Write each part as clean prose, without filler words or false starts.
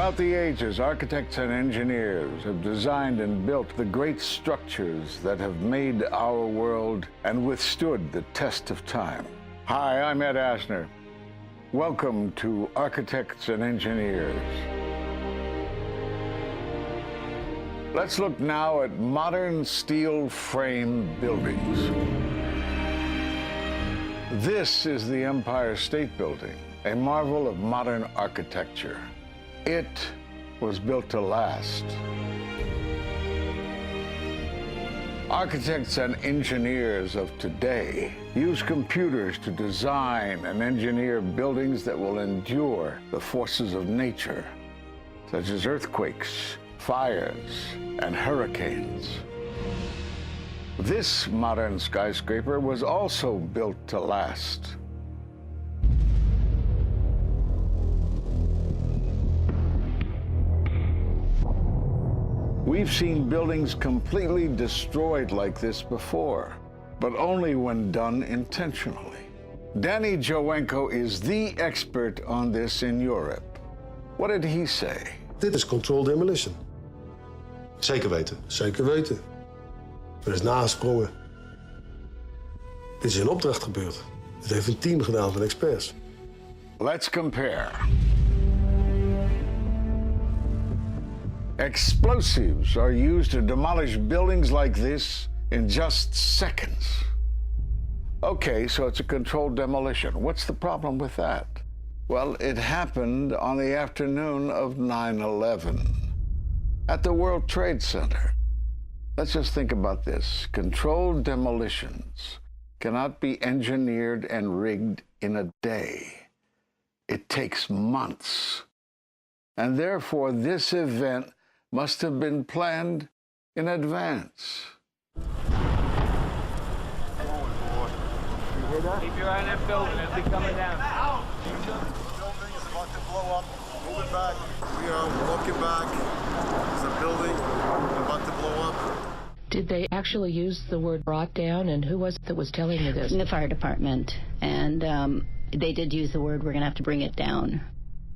Throughout the ages, architects and engineers have designed and built the great structures that have made our world and withstood the test of time. Hi, I'm Ed Asner. Welcome to Architects and Engineers. Let's look now at modern steel frame buildings. This is the Empire State Building, a marvel of modern architecture. It was built to last. Architects and engineers of today use computers to design and engineer buildings that will endure the forces of nature, such as earthquakes, fires, and hurricanes. This modern skyscraper was also built to last. We've seen buildings completely destroyed like this before, but only when done intentionally. Danny Jowenko is the expert on this in Europe. What did he say? Dit is controlled demolition. Zeker weten. Zeker weten. Er is nagesprongen. Dit is in opdracht gebeurd. Dit heeft een team gedaan van experts. Let's compare. Explosives are used to demolish buildings like this in just seconds. Okay, so it's a controlled demolition. What's the problem with that? Well, it happened on the afternoon of 9/11 at the World Trade Center. Let's just think about this. Controlled demolitions cannot be engineered and rigged in a day. It takes months. And therefore, this event must have been planned in advance. You hear that? Keep your eye on that building. It'll be coming down. The building is about to blow up. Move it back. We are walking back. There's a building about to blow up. Did they actually use the word brought down, and who was it that was telling you this? The fire department, and they did use the word, we're going to have to bring it down.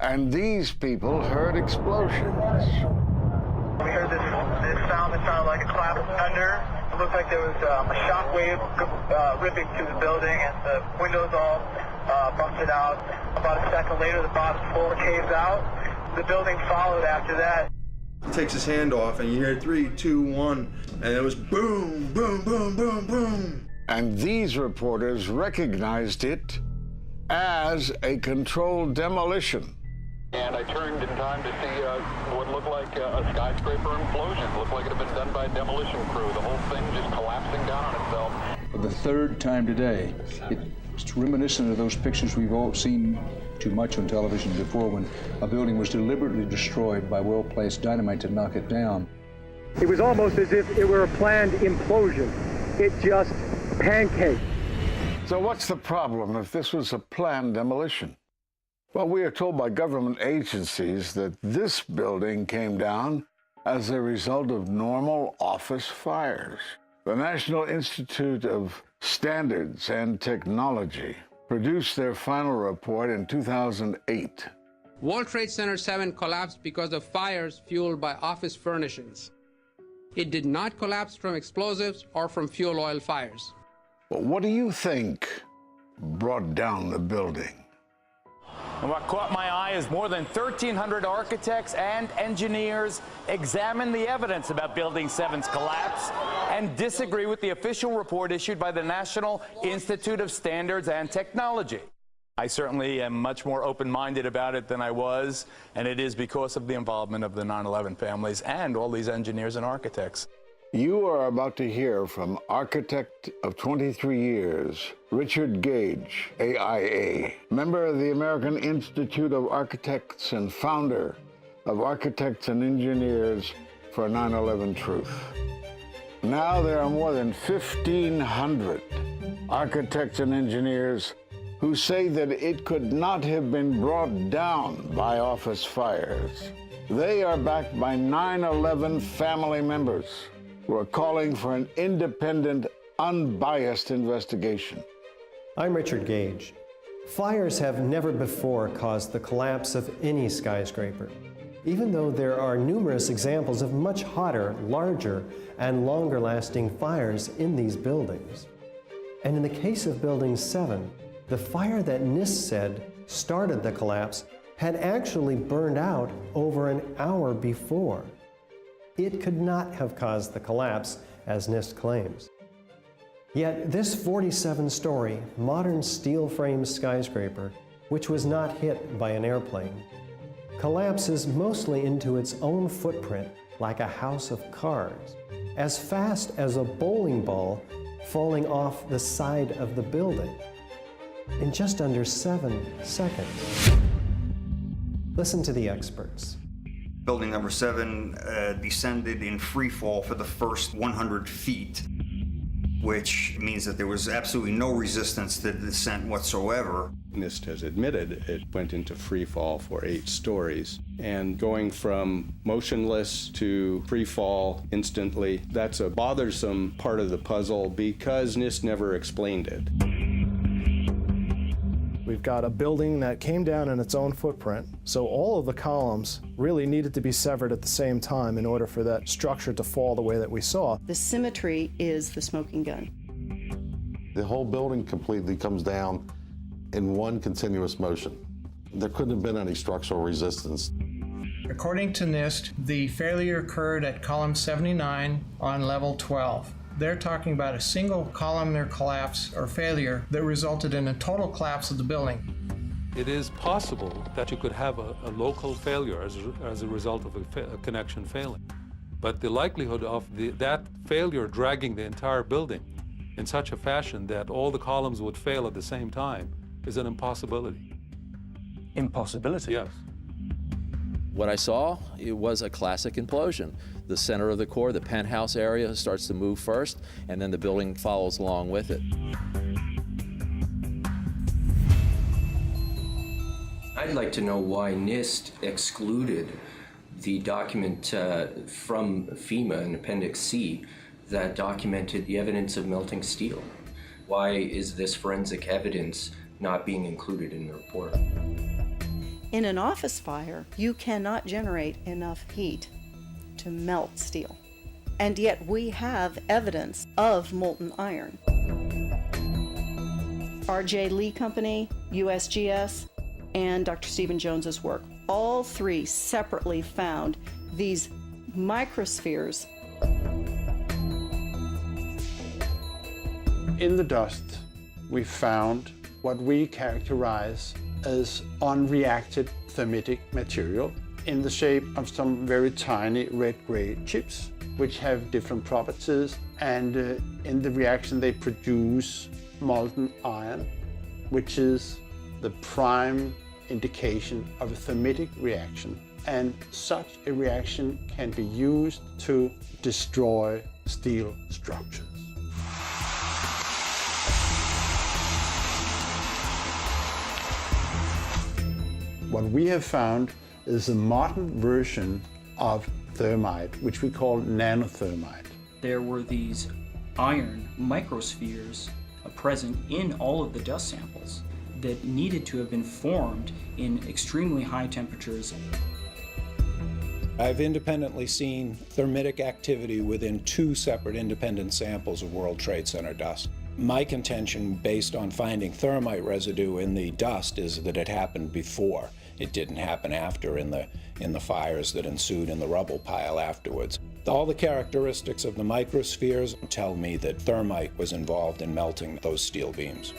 And these people heard explosions. We heard this sound that sounded like a clap of thunder. It looked like there was a shock wave ripping through the building, and the windows all busted out. About a second later, the bottom floor caves out. The building followed after that. He takes his hand off, and you hear 3, 2, 1, and it was boom, boom, boom, boom, boom. And these reporters recognized it as a controlled demolition. And I turned in time to see what looked like a skyscraper implosion. It looked like it had been done by a demolition crew. The whole thing just collapsing down on itself. For the third time today, it's reminiscent of those pictures we've all seen too much on television before, when a building was deliberately destroyed by well-placed dynamite to knock it down. It was almost as if it were a planned implosion. It just pancaked. So what's the problem if this was a planned demolition? Well, we are told by government agencies that this building came down as a result of normal office fires. The National Institute of Standards and Technology produced their final report in 2008. World Trade Center 7 collapsed because of fires fueled by office furnishings. It did not collapse from explosives or from fuel oil fires. But what do you think brought down the building? And what caught my eye is more than 1,300 architects and engineers examine the evidence about Building 7's collapse and disagree with the official report issued by the National Institute of Standards and Technology. I certainly am much more open-minded about it than I was, and it is because of the involvement of the 9/11 families and all these engineers and architects. You are about to hear from architect of 23 years, Richard Gage, AIA, member of the American Institute of Architects and founder of Architects and Engineers for 9/11 Truth. Now there are more than 1,500 architects and engineers who say that it could not have been brought down by office fires. They are backed by 9/11 family members who are calling for an independent, unbiased investigation. I'm Richard Gage. Fires have never before caused the collapse of any skyscraper. even though there are numerous examples of much hotter, larger, and longer-lasting fires in these buildings. And in the case of Building 7, the fire that NIST said started the collapse had actually burned out over an hour before. It could not have caused the collapse, as NIST claims. Yet this 47-story, modern steel-frame skyscraper, which was not hit by an airplane, collapses mostly into its own footprint like a house of cards, as fast as a bowling ball falling off the side of the building, in just under 7 seconds. Listen to the experts. Building number 7 descended in free fall for the first 100 feet, which means that there was absolutely no resistance to the descent whatsoever. NIST has admitted it went into free fall for 8 stories. And going from motionless to free fall instantly, that's a bothersome part of the puzzle because NIST never explained it. We've got a building that came down in its own footprint, so all of the columns really needed to be severed at the same time in order for that structure to fall the way that we saw. The symmetry is the smoking gun. The whole building completely comes down in one continuous motion. There couldn't have been any structural resistance. According to NIST, the failure occurred at column 79 on level 12. They're talking about a single columnar collapse or failure that resulted in a total collapse of the building. It is possible that you could have a local failure as a result of a connection failing. But the likelihood of that failure dragging the entire building in such a fashion that all the columns would fail at the same time is an impossibility. Impossibility? Yes. What I saw, it was a classic implosion. The center of the core, the penthouse area, starts to move first, and then the building follows along with it. I'd like to know why NIST excluded the document from FEMA in Appendix C that documented the evidence of melting steel. Why is this forensic evidence not being included in the report? In an office fire, you cannot generate enough heat to melt steel. And yet we have evidence of molten iron. R.J. Lee Company, USGS, and Dr. Stephen Jones's work, all three separately found these microspheres. In the dust, we found what we characterize as unreacted thermitic material in the shape of some very tiny red-gray chips, which have different properties, and in the reaction they produce molten iron, which is the prime indication of a thermitic reaction. And such a reaction can be used to destroy steel structures. What we have found is a modern version of thermite, which we call nanothermite. There were these iron microspheres present in all of the dust samples that needed to have been formed in extremely high temperatures. I've independently seen thermitic activity within 2 separate independent samples of World Trade Center dust. My contention, based on finding thermite residue in the dust, is that it happened before. It didn't happen after in the fires that ensued in the rubble pile afterwards. All the characteristics of the microspheres tell me that thermite was involved in melting those steel beams.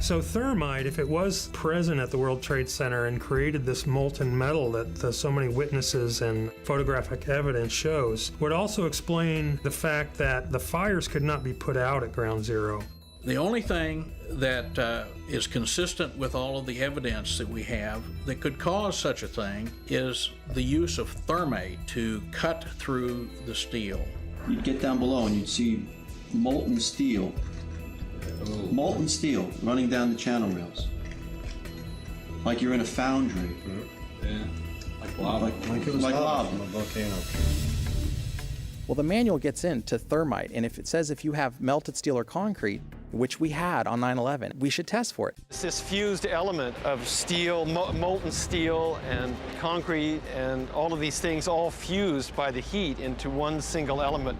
So thermite, if it was present at the World Trade Center and created this molten metal that so many witnesses and photographic evidence shows, would also explain the fact that the fires could not be put out at Ground Zero. The only thing that is consistent with all of the evidence that we have that could cause such a thing is the use of thermite to cut through the steel. You'd get down below and you'd see molten steel running down the channel rails. Like you're in a foundry. Yeah, like lava. Like it was lava. From a volcano. Well, the manual gets into thermite, and if it says if you have melted steel or concrete, which we had on 9/11. We should test for it. It's this fused element of steel, molten steel and concrete and all of these things all fused by the heat into one single element.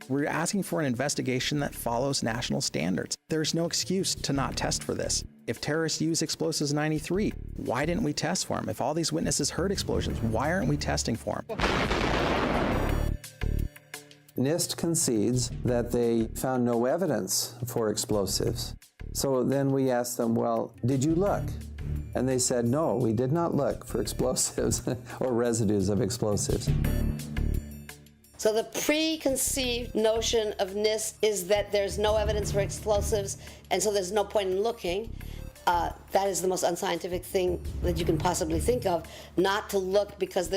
We're asking for an investigation that follows national standards. There's no excuse to not test for this. If terrorists use explosives in 93, why didn't we test for them? If all these witnesses heard explosions, why aren't we testing for them? NIST concedes that they found no evidence for explosives. So then we asked them, well, did you look? And they said, no, we did not look for explosives or residues of explosives. So the preconceived notion of NIST is that there's no evidence for explosives, and so there's no point in looking. That is the most unscientific thing that you can possibly think of, not to look because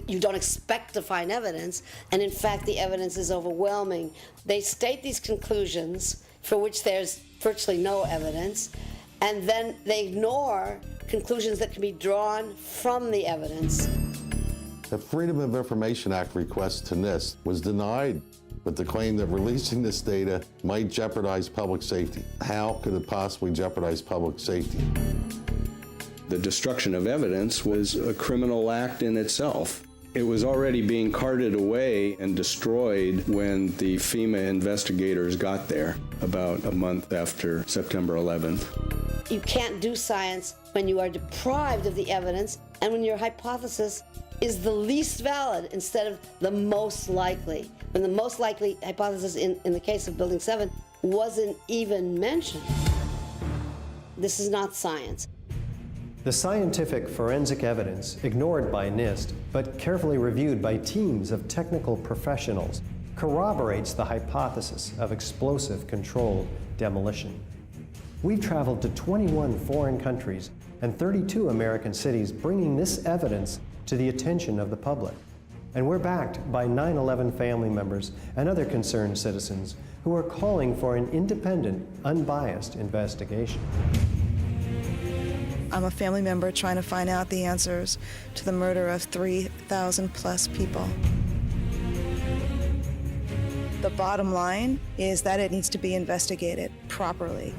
you don't expect to find evidence, and in fact the evidence is overwhelming. They state these conclusions for which there's virtually no evidence, and then they ignore conclusions that can be drawn from the evidence. The Freedom of Information Act request to NIST was denied with the claim that releasing this data might jeopardize public safety. How could it possibly jeopardize public safety? The destruction of evidence was a criminal act in itself. It was already being carted away and destroyed when the FEMA investigators got there about a month after September 11th. You can't do science when you are deprived of the evidence and when your hypothesis is the least valid instead of the most likely. When the most likely hypothesis in the case of Building 7 wasn't even mentioned. This is not science. The scientific forensic evidence, ignored by NIST, but carefully reviewed by teams of technical professionals, corroborates the hypothesis of explosive controlled demolition. We've traveled to 21 foreign countries and 32 American cities, bringing this evidence to the attention of the public. And we're backed by 9/11 family members and other concerned citizens who are calling for an independent, unbiased investigation. I'm a family member trying to find out the answers to the murder of 3,000 plus people. The bottom line is that it needs to be investigated properly.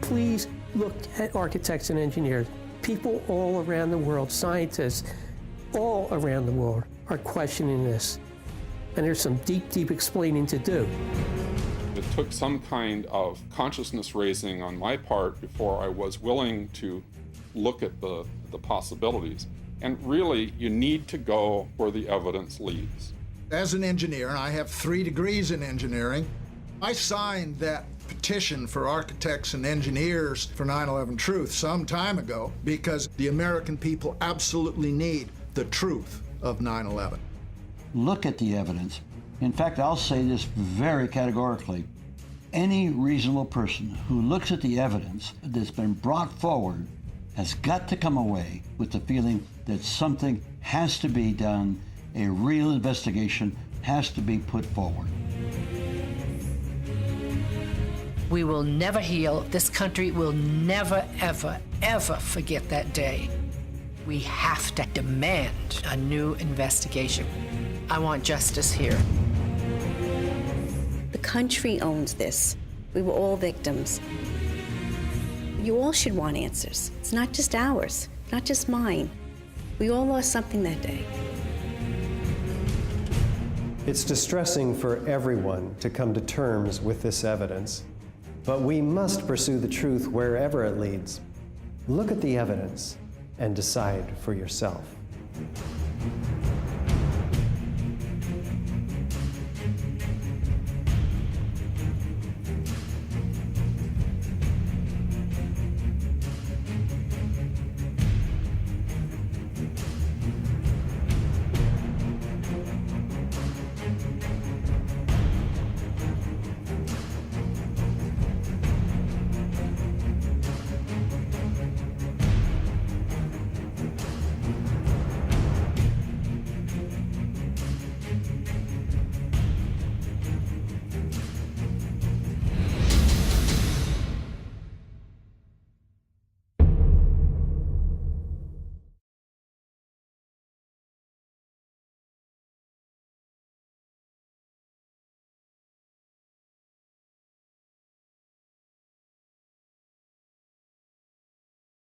Please look at architects and engineers. People all around the world, scientists all around the world are questioning this. And there's some deep, deep explaining to do. It took some kind of consciousness raising on my part before I was willing to look at the possibilities. And really, you need to go where the evidence leads. As an engineer, and I have 3 degrees in engineering, I signed that petition for architects and engineers for 9/11 Truth some time ago because the American people absolutely need the truth of 9/11. Look at the evidence. In fact, I'll say this very categorically. Any reasonable person who looks at the evidence that's been brought forward has got to come away with the feeling that something has to be done, a real investigation has to be put forward. We will never heal. This country will never, ever, ever forget that day. We have to demand a new investigation. I want justice here. The country owns this. We were all victims. You all should want answers. It's not just ours, not just mine. We all lost something that day. It's distressing for everyone to come to terms with this evidence, but we must pursue the truth wherever it leads. Look at the evidence and decide for yourself.